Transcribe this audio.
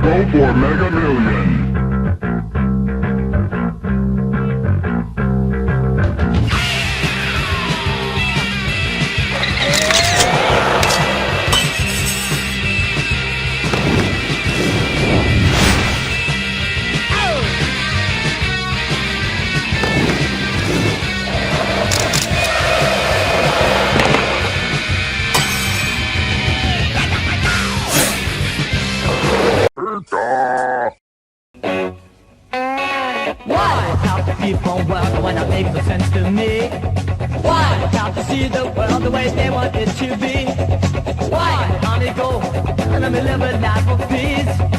Go for Mega Millions. Why have to keep on working when it makes no sense to me? Why have to see the world the way they want it to be? Why can't it go and let me live a life of peace?